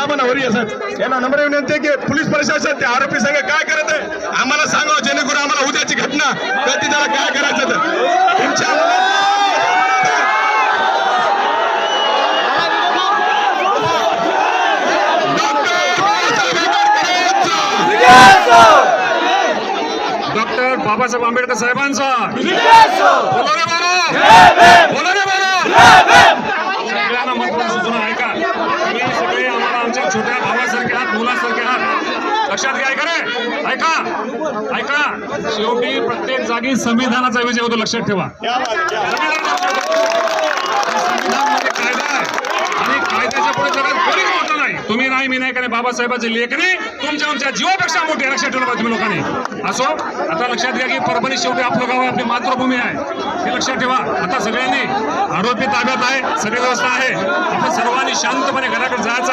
साहेबांना वरील साहेब यांना नम्र विनंती आहे की पोलीस प्रशासन त्या आरोपी संघ काय करत आहे आम्हाला सांगा, जेणेकरून आम्हाला उद्याची घटना कधी त्याला काय करायचं तर तुमच्या डॉक्टर बाबासाहेब आंबेडकर साहेबांचा सगळ्यांना महत्त्वाची सूचना ऐका. तुम्ही सगळे आम्हाला आमच्या छोट्या भावासारखे आहात, मुलासारखे आहात, लक्षात घ्या. ऐका ऐका शेवटी प्रत्येक जागी संविधानाचा विजय होतो, लक्षात ठेवा. संविधान म्हणजे कायदा आहे आणि कायद्याच्या पुढे जगात कोणीच मोठं नाही. तुम्ही नाही, मी नाही, कारण बाबासाहेबांचे लेखणे तुमच्या आमच्या जीवापेक्षा मोठे, लक्षात ठेवलं पाहिजे तुम्ही लोकांनी. असो, आता लक्षात घ्या की परभणी शेवटी आपलं गाव आहे, आपली मातृभूमी आहे, हे लक्षात ठेवा. आता सगळ्यांनी आरोपी ताब्यात आहे, सगळी व्यवस्था आहे, आपण सर्वांनी शांतपणे घराकडे जायचं.